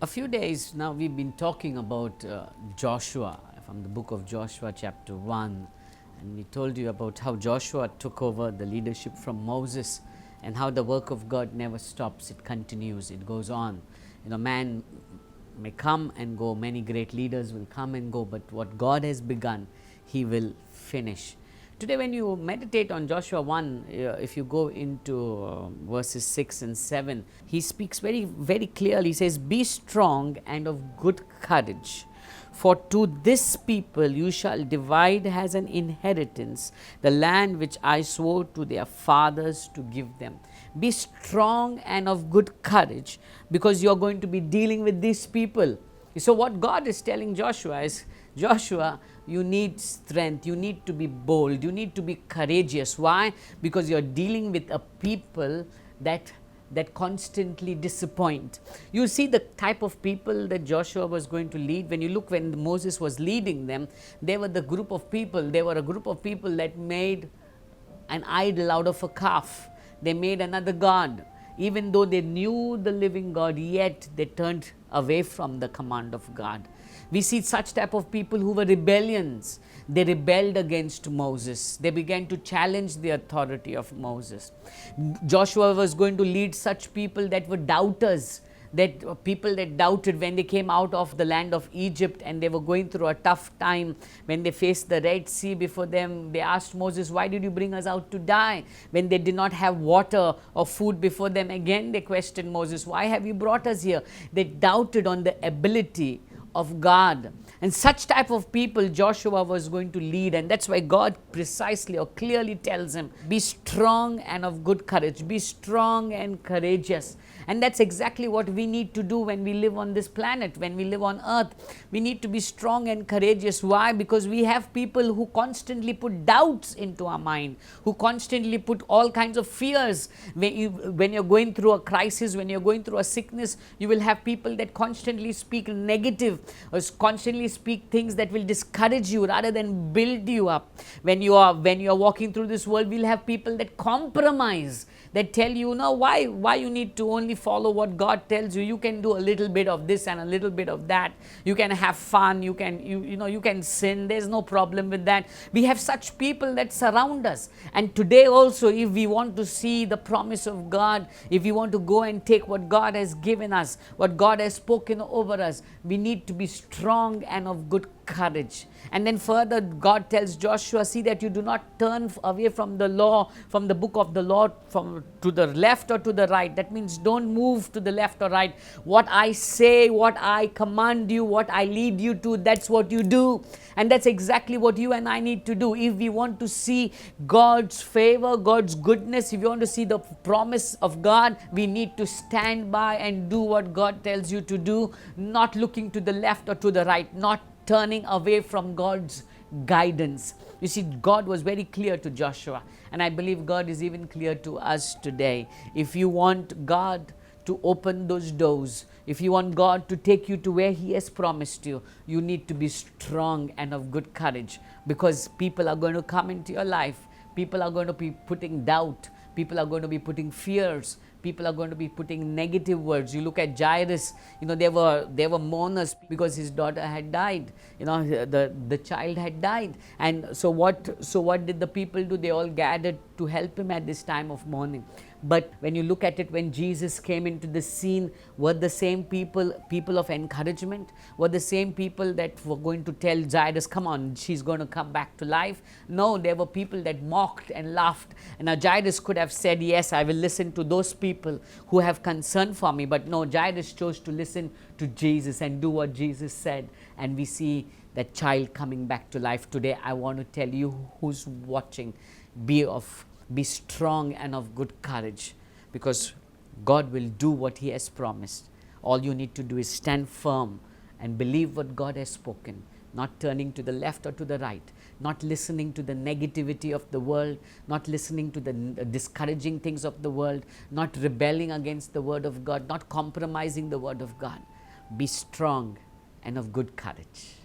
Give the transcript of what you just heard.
A few days now we've been talking about Joshua from the book of Joshua chapter 1, and we told you about how Joshua took over the leadership from Moses and how the work of God never stops, it continues, it goes on. Man may come and go, many great leaders will come and go, but what God has begun, He will finish. Today, when you meditate on Joshua 1, if you go into verses 6 and 7, he speaks very, very clearly. He says, "Be strong and of good courage, for to this people you shall divide as an inheritance the land which I swore to their fathers to give them." Be strong and of good courage, because you're going to be dealing with these people. So what God is telling Joshua is, Joshua, you need strength, you need to be bold, you need to be courageous. Why? Because you're dealing with a people that constantly disappoint. You see the type of people that Joshua was going to lead. When you look, when Moses was leading them, they were a group of people that made an idol out of a calf. They made another god. Even though they knew the living God, yet they turned away from the command of God. We see such type of people who were rebellions. They rebelled against Moses. They began to challenge the authority of Moses. Joshua was going to lead such people that were doubters, that people that doubted when they came out of the land of Egypt and they were going through a tough time. When they faced the Red Sea before them, they asked Moses, "Why did you bring us out to die?" When they did not have water or food before them, again they questioned Moses, "Why have you brought us here?" They doubted on the ability of God. And such type of people Joshua was going to lead, and that's why God precisely or clearly tells him, be strong and of good courage, be strong and courageous. And that's exactly what we need to do when we live on this planet, when we live on earth. We need to be strong and courageous. Why? Because we have people who constantly put doubts into our mind, who constantly put all kinds of fears. When you're going through a crisis, when you're going through a sickness, you will have people that constantly speak negative, or constantly speak things that will discourage you rather than build you up. When you are walking through this world, we'll have people that compromise, that tell you, no, why you need to only follow what God tells you. You can do a little bit of this and a little bit of that. You can have fun, you can sin. There's no problem with that. We have such people that surround us. And today also, if we want to see the promise of God, if we want to go and take what God has given us, what God has spoken over us, we need to be strong and of good courage. And then further, God tells Joshua, see that you do not turn away from the law, from the book of the law, from to the left or to the right. That means don't move to the left or right. What I say, what I command you, what I lead you to, that's what you do. And that's exactly what you and I need to do. If we want to see God's favor, God's goodness, if you want to see the promise of God, we need to stand by and do what God tells you to do, not looking to the left or to the right, not turning away from God's guidance. You see, God was very clear to Joshua, and I believe God is even clear to us today. If you want God to open those doors, if you want God to take you to where He has promised you, you need to be strong and of good courage, because people are going to come into your life. People are going to be putting doubt. People are going to be putting fears. People are going to be putting negative words. You look at Jairus, there were mourners because his daughter had died. The child had died. And so what did the people do? They all gathered to help him at this time of mourning. But when you look at it, when Jesus came into the scene, were the same people of encouragement? Were the same people that were going to tell Jairus, come on, she's going to come back to life? No, there were people that mocked and laughed. And now Jairus could have said, yes, I will listen to those people who have concern for me. But no, Jairus chose to listen to Jesus and do what Jesus said. And we see that child coming back to life. Today, I want to tell you who's watching, be strong and of good courage, because God will do what He has promised. All you need to do is stand firm and believe what God has spoken, not turning to the left or to the right, not listening to the negativity of the world, not listening to the discouraging things of the world, not rebelling against the word of God, not compromising the word of God. Be strong and of good courage.